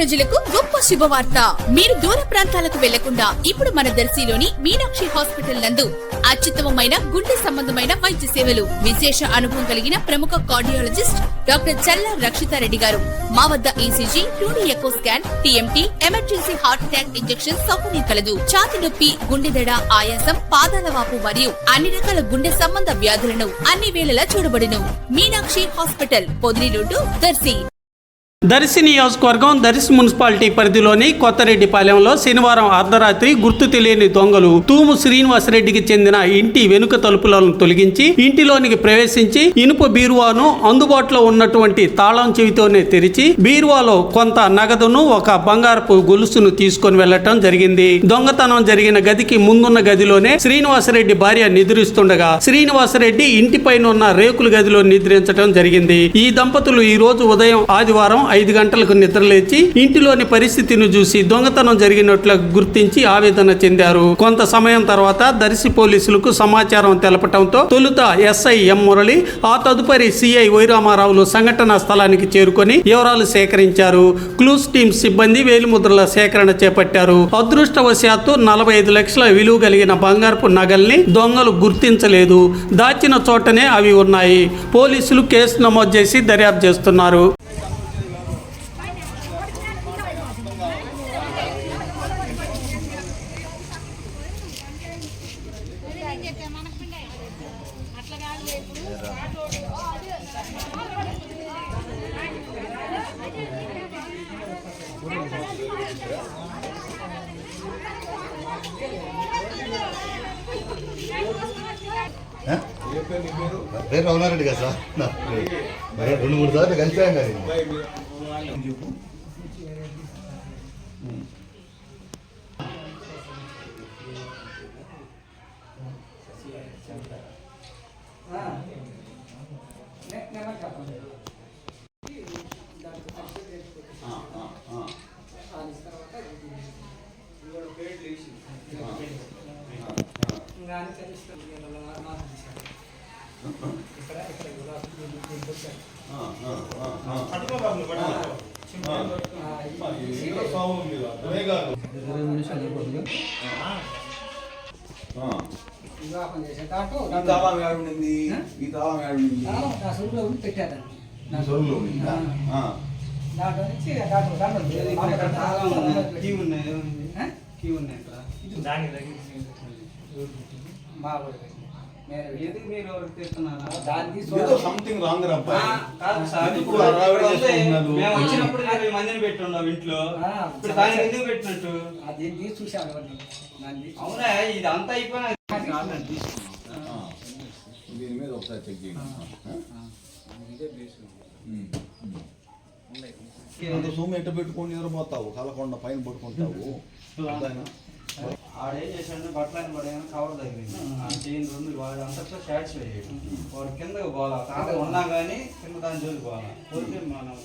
ప్రజలకు గొప్ప శుభవార్త. మీరు దూర ప్రాంతాలకు వెళ్లకుండా ఇప్పుడు మన దర్శిలోని మీనాక్షి హాస్పిటల్ నందు అత్యుత్తమమైన గుండె సంబంధమైన వైద్య సేవలు, విశేష అనుభవం కలిగిన ప్రముఖ కార్డియాలజిస్ట్ డాక్టర్ చల్లా రక్షితారెడ్డి గారు. మా వద్ద ECG, 2D echo scan, TMT, emergency heart attack injection సౌకర్యం కలదు. ఛాతి నొప్పి, గుండెదడ, ఆయాసం, పాదాల వాపు మరియు అన్ని రకాల గుండె సంబంధ వ్యాధులను అన్ని వేళలా చూడబడును. Meenakshi hospital, Podili road, Darsi. దర్శి నియోజకవర్గం దర్శి మున్సిపాలిటీ పరిధిలోని కొత్తరెడ్డిపాలెంలో శనివారం అర్ధరాత్రి గుర్తు తెలియని దొంగలు తూము శ్రీనివాసరెడ్డికి చెందిన ఇంటి వెనుక తలుపులను తొలగించి ఇంటిలోనికి ప్రవేశించి ఇనుప బీరువాను అందుబాటులో ఉన్నటువంటి తాళం చెవితోనే తెరిచి బీరువాలో కొంత నగదును ఒక బంగారపు గొలుసును తీసుకొని వెళ్లటం జరిగింది. దొంగతనం జరిగిన గదికి ముందున్న గదిలోనే శ్రీనివాసరెడ్డి భార్య నిద్రిస్తుండగా శ్రీనివాసరెడ్డి ఇంటిపైన ఉన్న రేకుల గదిలో నిద్రించడం జరిగింది. ఈ దంపతులు ఈ రోజు ఉదయం ఆదివారం 5 గంటలకు నిద్రలేచి ఇంటిలోని పరిస్థితిని చూసి దొంగతనం జరిగినట్లు గుర్తించి ఆవేదన చెందారు. కొంత సమయం తర్వాత దర్శి పోలీసులకు సమాచారం తెలపడంతో తొలుత ఎస్ఐ ఎం మురళి, ఆ తదుపరి సిఐ వైరామారావులు సంఘటనా స్థలానికి చేరుకొని వివరాలు సేకరించారు. క్లూస్ టీమ్ సిబ్బంది వేలిముద్రల సేకరణ చేపట్టారు. అదృష్టవశాత్తు 45 లక్షల విలువ కలిగిన బంగారపు నగల్ని దొంగలు గుర్తించలేదు. దాచిన చోటనే అవి ఉన్నాయి. పోలీసులు కేసు నమోదు చేసి దర్యాప్తు చేస్తున్నారు. పేరు రమణారెడ్డి కదా సార్. మరి 2-3 సార్లు కలిసాం కదా. వచ్చినప్పుడు 20 మందిని పెట్టున్నావు ఇంట్లో, ఇప్పుడు దాన్ని ఎందుకు పెట్టినట్టు? అవునా, ఇది అంతా అయిపోయినా దీని మీద ఒకసారి చెక్ చేయండి. సోము ఎట్ట పెట్టుకొని నిద్రపోతావు, కలకొండ పైన పడుకుంటావు. ఆడేం చేశాడు, బట్టలని పడేయను కవర్ తగిలింది. ఆ చైన్ 2 వాడు అంతట్లో షాట్స్ వేయడు. వాడు కిందకు పోలా, తాత ఉన్నా కానీ కింద దాని జోలికి పోలా పోతే మనం